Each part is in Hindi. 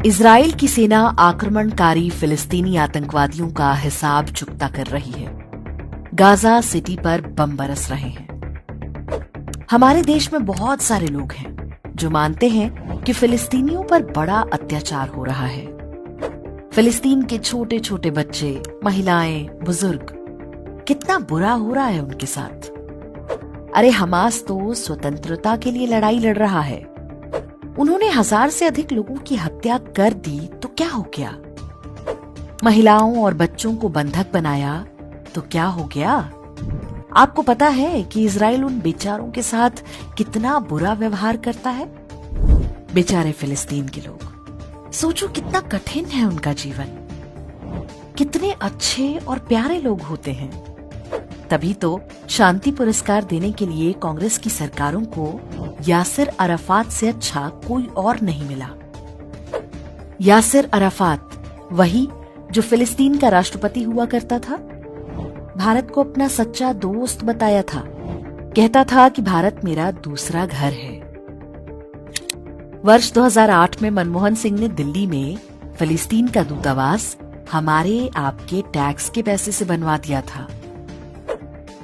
इजराइल की सेना आक्रमणकारी फिलिस्तीनी आतंकवादियों का हिसाब चुकता कर रही है। गाजा सिटी पर बम बरस रहे हैं। हमारे देश में बहुत सारे लोग हैं जो मानते हैं कि फिलिस्तीनियों पर बड़ा अत्याचार हो रहा है। फिलिस्तीन के छोटे छोटे बच्चे, महिलाएं, बुजुर्ग, कितना बुरा हो रहा है उनके साथ। अरे हमास तो स्वतंत्रता के लिए लड़ाई लड़ रहा है। उन्होंने 1000 से अधिक लोगों की हत्या कर दी तो क्या हो गया? महिलाओं और बच्चों को बंधक बनाया तो क्या हो गया? आपको पता है कि इजराइल उन बेचारों के साथ कितना बुरा व्यवहार करता है? बेचारे फिलिस्तीन के लोग, सोचो कितना कठिन है उनका जीवन। कितने अच्छे और प्यारे लोग होते हैं। तभी तो शांति पुरस्कार देने के लिए कांग्रेस की सरकारों को यासिर अराफात से अच्छा कोई और नहीं मिला। यासिर अराफात, वही जो फिलिस्तीन का राष्ट्रपति हुआ करता था, भारत को अपना सच्चा दोस्त बताया था। कहता था कि भारत मेरा दूसरा घर है। वर्ष 2008 में मनमोहन सिंह ने दिल्ली में फिलिस्तीन का दूतावास हमारे आपके टैक्स के पैसे से बनवा दिया था।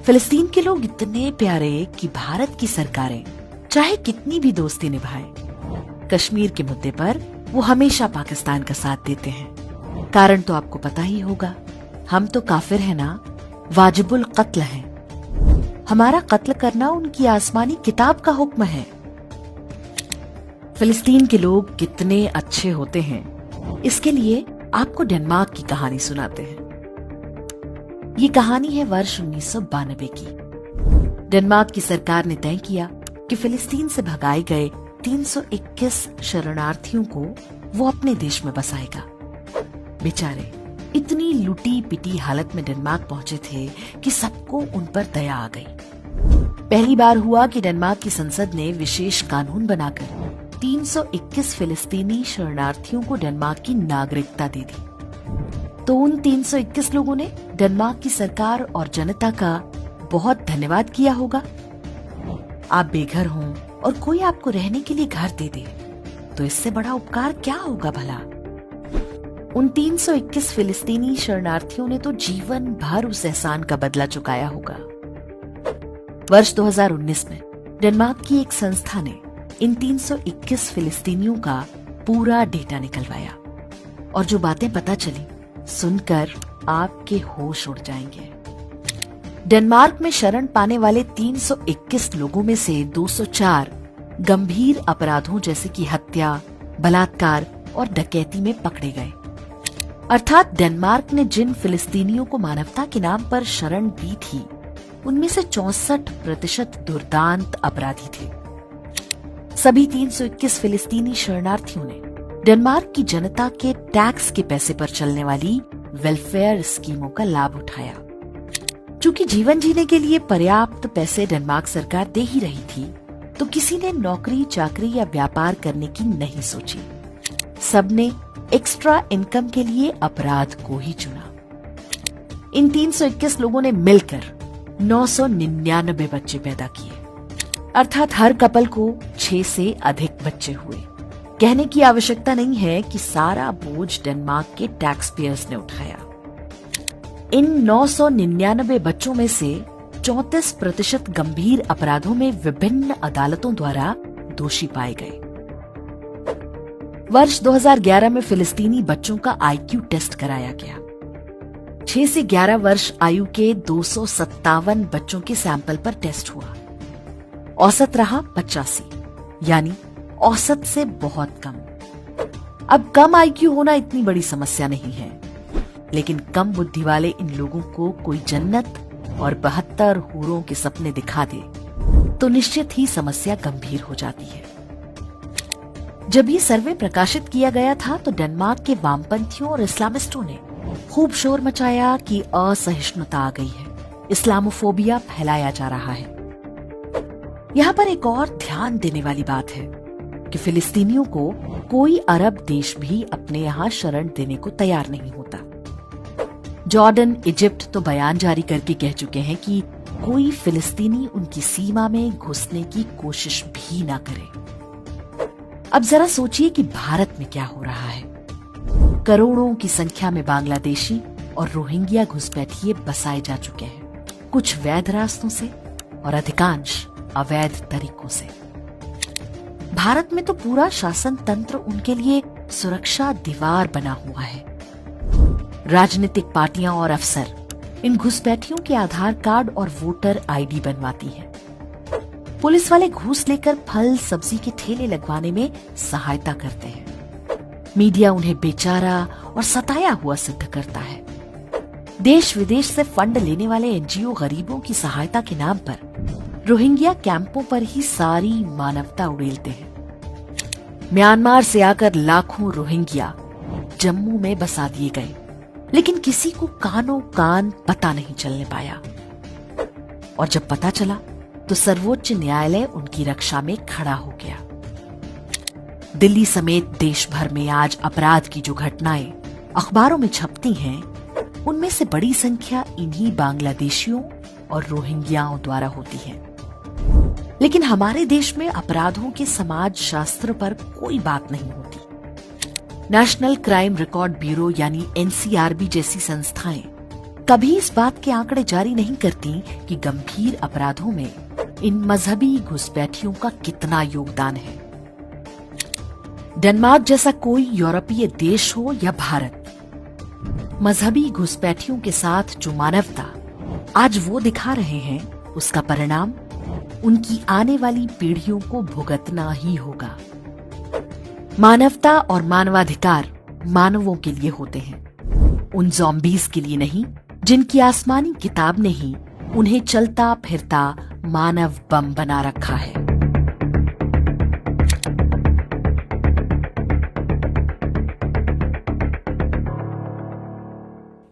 फिलिस्तीन के लोग इतने प्यारे कि भारत की सरकारें चाहे कितनी भी दोस्ती निभाएं, कश्मीर के मुद्दे पर वो हमेशा पाकिस्तान का साथ देते हैं। कारण तो आपको पता ही होगा, हम तो काफिर हैं ना, वाजिबुल कत्ल हैं। हमारा कत्ल करना उनकी आसमानी किताब का हुक्म है। फिलिस्तीन के लोग कितने अच्छे होते हैं, इसके लिए आपको डेनमार्क की कहानी सुनाते हैं। ये कहानी है वर्ष 1992 की। डेनमार्क की सरकार ने तय किया कि फिलिस्तीन से भगाए गए 321 शरणार्थियों को वो अपने देश में बसाएगा। बेचारे इतनी लुटी पिटी हालत में डेनमार्क पहुंचे थे कि सबको उन पर दया आ गई। पहली बार हुआ कि डेनमार्क की संसद ने विशेष कानून बनाकर 321 फिलिस्तीनी शरणार्थियों को डेनमार्क की नागरिकता दे दी। तो उन 321 लोगों ने डेनमार्क की सरकार और जनता का बहुत धन्यवाद किया होगा। आप बेघर हों और कोई आपको रहने के लिए घर दे दे, तो इससे बड़ा उपकार क्या होगा भला? उन 321 फिलिस्तीनी शरणार्थियों ने तो जीवन भर उस एहसान का बदला चुकाया होगा। वर्ष 2019 में डेनमार्क की एक संस्था ने इन 321 फिलिस्तीनियों का पूरा डेटा निकलवाया और जो बातें पता चली, सुनकर आपके होश उड़ जाएंगे। डेनमार्क में शरण पाने वाले 321 लोगों में से 204 गंभीर अपराधों जैसे कि हत्या, बलात्कार और डकैती में पकड़े गए। अर्थात डेनमार्क ने जिन फिलिस्तीनियों को मानवता के नाम पर शरण दी थी, उनमें से 64% दुर्दांत अपराधी थे। सभी 321 फिलिस्तीनी शरणार्थियों ने डेनमार्क की जनता के टैक्स के पैसे पर चलने वाली वेलफेयर स्कीमों का लाभ उठाया। चूंकि जीवन जीने के लिए पर्याप्त पैसे डेनमार्क सरकार दे ही रही थी, तो किसी ने नौकरी चाकरी या व्यापार करने की नहीं सोची। सबने एक्स्ट्रा इनकम के लिए अपराध को ही चुना। इन 321 लोगों ने मिलकर 999 बच्चे पैदा किए। अर्थात हर कपल को 6 से अधिक बच्चे हुए। कहने की आवश्यकता नहीं है कि सारा बोझ डेनमार्क के टैक्स पेयर्स ने उठाया। इन 999 बच्चों में से 34% गंभीर अपराधों में विभिन्न अदालतों द्वारा दोषी पाए गए। वर्ष 2011 में फिलिस्तीनी बच्चों का IQ टेस्ट कराया गया। 6 से 11 वर्ष आयु के 257 बच्चों के सैंपल पर टेस्ट हुआ। औसत रहा 85, यानी औसत से बहुत कम। अब कम IQ होना इतनी बड़ी समस्या नहीं है, लेकिन कम बुद्धि वाले इन लोगों को कोई जन्नत और 72 हूरों के सपने दिखा दे तो निश्चित ही समस्या गंभीर हो जाती है। जब ये सर्वे प्रकाशित किया गया था तो डेनमार्क के वामपंथियों और इस्लामिस्टों ने खूब शोर मचाया कि असहिष्णुता आ गई है, इस्लामोफोबिया फैलाया जा रहा है। यहाँ पर एक और ध्यान देने वाली बात है कि फिलिस्तीनियों को कोई अरब देश भी अपने यहाँ शरण देने को तैयार नहीं होता। जॉर्डन, इजिप्ट तो बयान जारी करके कह चुके हैं कि कोई फिलिस्तीनी उनकी सीमा में घुसने की कोशिश भी ना करे। अब जरा सोचिए कि भारत में क्या हो रहा है। करोड़ों की संख्या में बांग्लादेशी और रोहिंग्या घुसपैठिए बसाए जा चुके हैं, कुछ वैध रास्तों से और अधिकांश अवैध तरीकों से। भारत में तो पूरा शासन तंत्र उनके लिए सुरक्षा दीवार बना हुआ है। राजनीतिक पार्टियां और अफसर इन घुसपैठियों के आधार कार्ड और वोटर आईडी बनवाती हैं। पुलिस वाले घूस लेकर फल सब्जी के ठेले लगवाने में सहायता करते हैं। मीडिया उन्हें बेचारा और सताया हुआ सिद्ध करता है। देश विदेश से फंड लेने वाले एनजीओ गरीबों की सहायता के नाम पर रोहिंग्या कैंपों पर ही सारी मानवता उड़ेलते हैं। म्यांमार से आकर लाखों रोहिंग्या जम्मू में बसा दिए गए, लेकिन किसी को कानों कान पता नहीं चलने पाया। और जब पता चला तो सर्वोच्च न्यायालय उनकी रक्षा में खड़ा हो गया। दिल्ली समेत देश भर में आज अपराध की जो घटनाएं अखबारों में छपती हैं, उनमें से बड़ी संख्या इन्हीं बांग्लादेशियों और रोहिंग्याओं द्वारा होती है। लेकिन हमारे देश में अपराधों के समाज शास्त्र पर कोई बात नहीं होती। नेशनल क्राइम रिकॉर्ड ब्यूरो यानी एनसीआरबी जैसी संस्थाएं कभी इस बात के आंकड़े जारी नहीं करती कि गंभीर अपराधों में इन मजहबी घुसपैठियों का कितना योगदान है। डेनमार्क जैसा कोई यूरोपीय देश हो या भारत, मजहबी घुसपैठियों के साथ जो मानवता आज वो दिखा रहे हैं, उसका परिणाम उनकी आने वाली पीढ़ियों को भुगतना ही होगा। मानवता और मानवाधिकार मानवों के लिए होते हैं, उन ज़ॉम्बीज के लिए नहीं जिनकी आसमानी किताब ने ही उन्हें चलता फिरता मानव बम बना रखा है।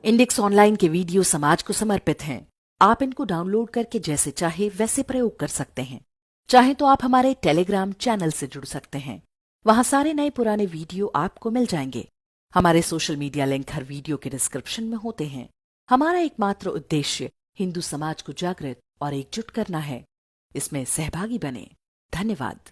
इंडेक्स ऑनलाइन के वीडियो समाज को समर्पित हैं। आप इनको डाउनलोड करके जैसे चाहे वैसे प्रयोग कर सकते हैं। चाहे तो आप हमारे टेलीग्राम चैनल से जुड़ सकते हैं, वहां सारे नए पुराने वीडियो आपको मिल जाएंगे। हमारे सोशल मीडिया लिंक हर वीडियो के डिस्क्रिप्शन में होते हैं। हमारा एकमात्र उद्देश्य हिंदू समाज को जागृत और एकजुट करना है। इसमें सहभागी बने। धन्यवाद।